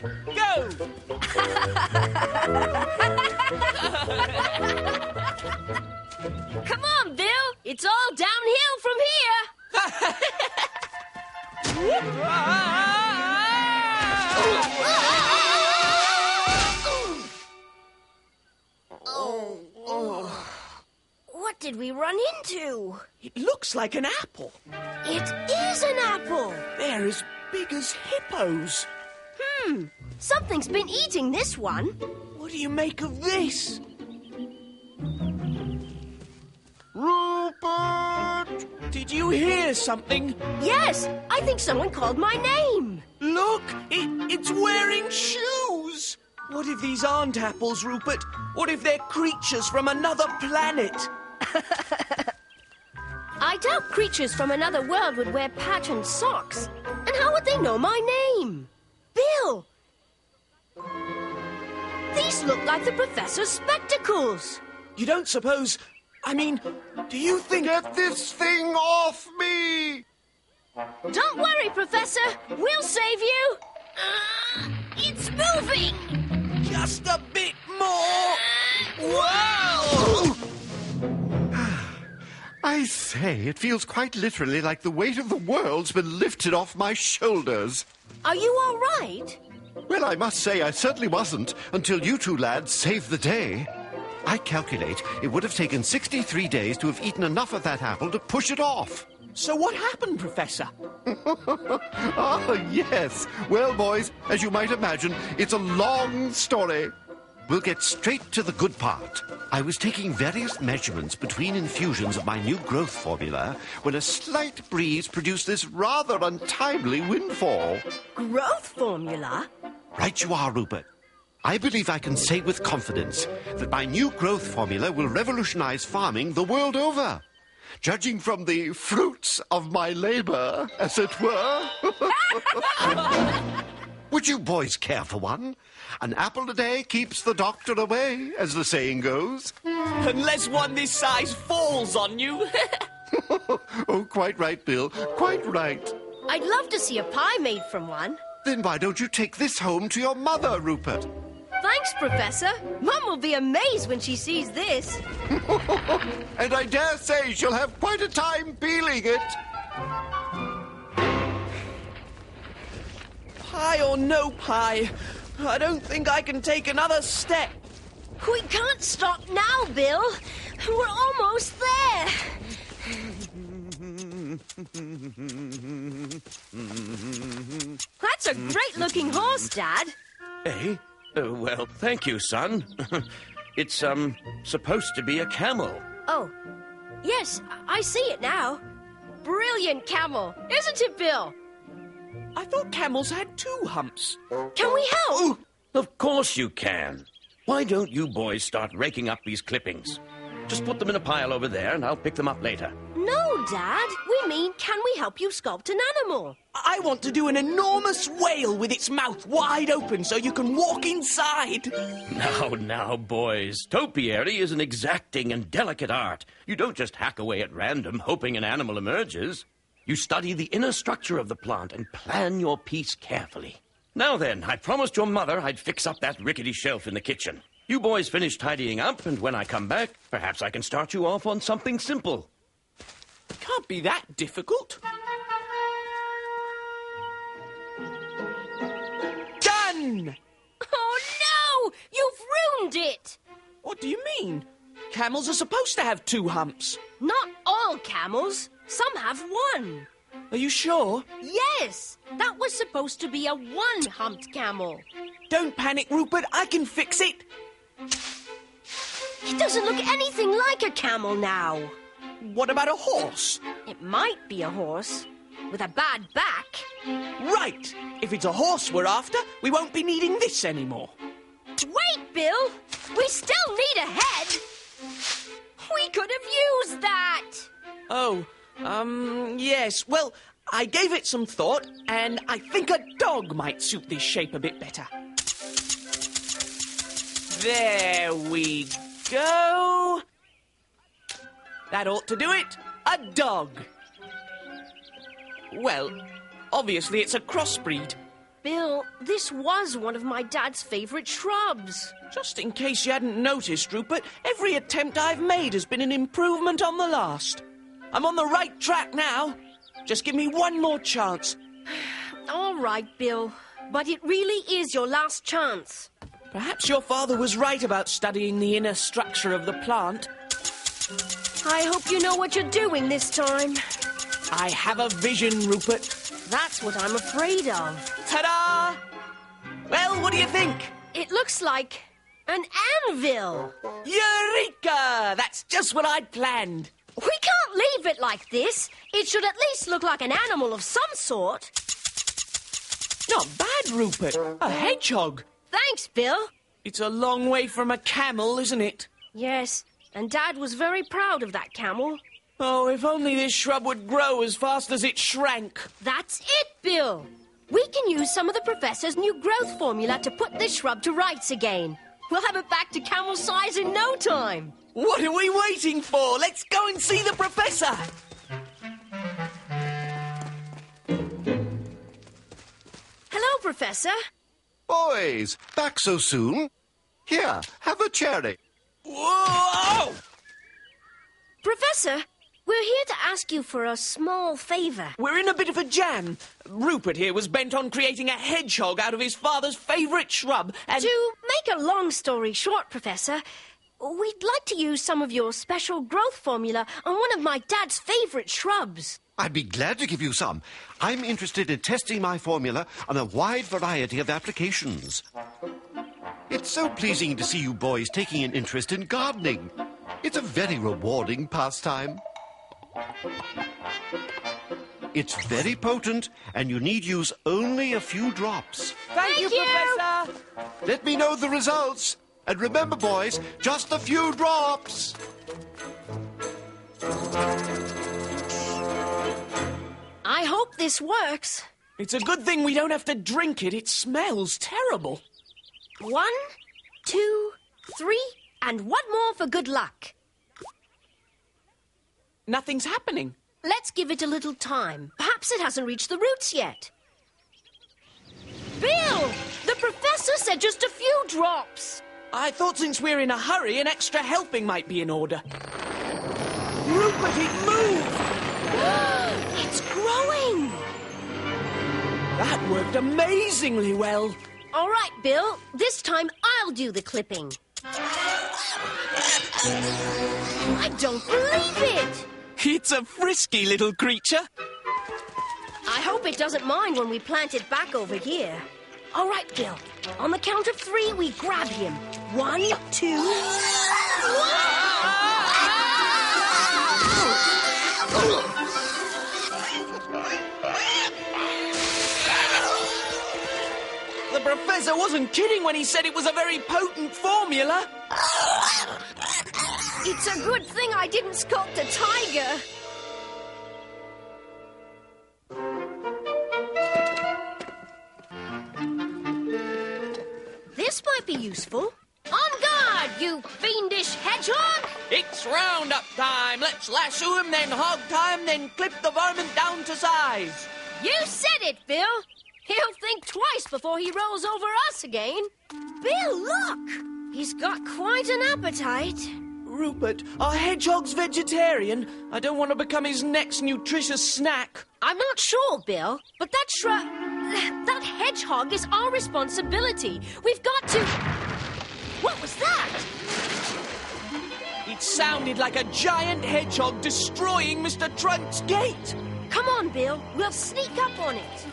go! Come on, Bill. It's all downhill from here. What did we run into? It looks like an apple. It is an apple. They're as big as hippos. Something's been eating this one. What do you make of this? Rupert! Did you hear something? Yes, I think someone called my name. Look, it's wearing shoes. What if these aren't apples, Rupert? What if they're creatures from another planet? I doubt creatures from another world would wear patterned socks. And how would they know my name? Bill! These look like the professor's spectacles. You don't suppose... I mean, do you think... Get this thing off me! Don't worry, Professor. We'll save you. It's moving. Just a bit more. Whoa! I say, it feels quite literally like the weight of the world's been lifted off my shoulders. Are you all right? Well, I must say I certainly wasn't until you two lads saved the day. I calculate it would have taken 63 days to have eaten enough of that apple to push it off. So what happened, Professor? Ah, yes. Well, boys, as you might imagine, it's a long story. We'll get straight to the good part. I was taking various measurements between infusions of my new growth formula when a slight breeze produced this rather untimely windfall. Growth formula? Right you are, Rupert. I believe I can say with confidence that my new growth formula will revolutionize farming the world over. Judging from the fruits of my labor, as it were. Would you boys care for one? An apple a day keeps the doctor away, as the saying goes. Unless one this size falls on you. Oh, quite right, Bill. Quite right. I'd love to see a pie made from one. Then why don't you take this home to your mother, Rupert? Thanks, Professor. Mum will be amazed when she sees this. And I dare say she'll have quite a time peeling it. Pie or no pie, I don't think I can take another step. We can't stop now, Bill. We're almost there. That's a great-looking horse, Dad. Eh? Well, thank you, son. It's, supposed to be a camel. Oh, yes, I see it now. Brilliant camel, isn't it, Bill? I thought camels had 2 humps. Can we help? Of course you can. Why don't you boys start raking up these clippings? Just put them in a pile over there and I'll pick them up later. No, Dad. We mean, can we help you sculpt an animal? I want to do an enormous whale with its mouth wide open so you can walk inside. Now, boys. Topiary is an exacting and delicate art. You don't just hack away at random, hoping an animal emerges. You study the inner structure of the plant and plan your piece carefully. Now then, I promised your mother I'd fix up that rickety shelf in the kitchen. You boys finish tidying up, and when I come back, perhaps I can start you off on something simple. Can't be that difficult. Done! Oh, no! You've ruined it! What do you mean? Camels are supposed to have 2 humps. Not all camels. Some have 1. Are you sure? Yes! That was supposed to be a 1-humped camel. Don't panic, Rupert. I can fix it. It doesn't look anything like a camel now. What about a horse? It might be a horse with a bad back. Right. If it's a horse we're after, we won't be needing this anymore. Wait, Bill. We still need a head. We could have used that. Oh, yes. Well, I gave it some thought, and I think a dog might suit this shape a bit better. There we go. That ought to do it. A dog. Well, obviously it's a crossbreed. Bill, this was one of my dad's favorite shrubs. Just in case you hadn't noticed, Rupert, every attempt I've made has been an improvement on the last. I'm on the right track now. Just give me one more chance. All right, Bill, but it really is your last chance. Perhaps your father was right about studying the inner structure of the plant. I hope you know what you're doing this time. I have a vision, Rupert. That's what I'm afraid of. Ta-da! Well, what do you think? It looks like an anvil. Eureka! That's just what I'd planned. We can't leave it like this. It should at least look like an animal of some sort. Not bad, Rupert. A hedgehog. Thanks, Bill. It's a long way from a camel, isn't it? Yes, and Dad was very proud of that camel. Oh, if only this shrub would grow as fast as it shrank. That's it, Bill. We can use some of the Professor's new growth formula to put this shrub to rights again. We'll have it back to camel size in no time. What are we waiting for? Let's go and see the Professor. Hello, Professor. Boys, back so soon? Here, have a cherry. Whoa! Professor, we're here to ask you for a small favour. We're in a bit of a jam. Rupert here was bent on creating a hedgehog out of his father's favourite shrub, and... To make a long story short, Professor, we'd like to use some of your special growth formula on one of my dad's favourite shrubs. I'd be glad to give you some. I'm interested in testing my formula on a wide variety of applications. It's so pleasing to see you boys taking an interest in gardening. It's a very rewarding pastime. It's very potent, and you need use only a few drops. Thank you, Professor! Let me know the results. And remember, boys, just a few drops. I hope this works. It's a good thing we don't have to drink it. It smells terrible. 1, 2, 3, and one more for good luck. Nothing's happening. Let's give it a little time. Perhaps it hasn't reached the roots yet. Bill! The Professor said just a few drops. I thought since we're in a hurry, an extra helping might be in order. Rupert, it moved! It's growing! That worked amazingly well. All right, Bill. This time I'll do the clipping. I don't believe it! It's a frisky little creature. I hope it doesn't mind when we plant it back over here. All right, Bill. On the count of 3, we grab him. 1, 2... The Professor wasn't kidding when he said it was a very potent formula. It's a good thing I didn't sculpt a tiger. This might be useful. On guard, you fiendish hedgehog! It's roundup time. Let's lasso him, then hog tie him, then clip the varmint down to size. You said it, Bill. He'll think twice before he rolls over us again. Bill, look! He's got quite an appetite. Rupert, our hedgehog's vegetarian. I don't want to become his next nutritious snack. I'm not sure, Bill, but that hedgehog is our responsibility. We've got to... What was that? It sounded like a giant hedgehog destroying Mr. Trunk's gate. Come on, Bill. We'll sneak up on it.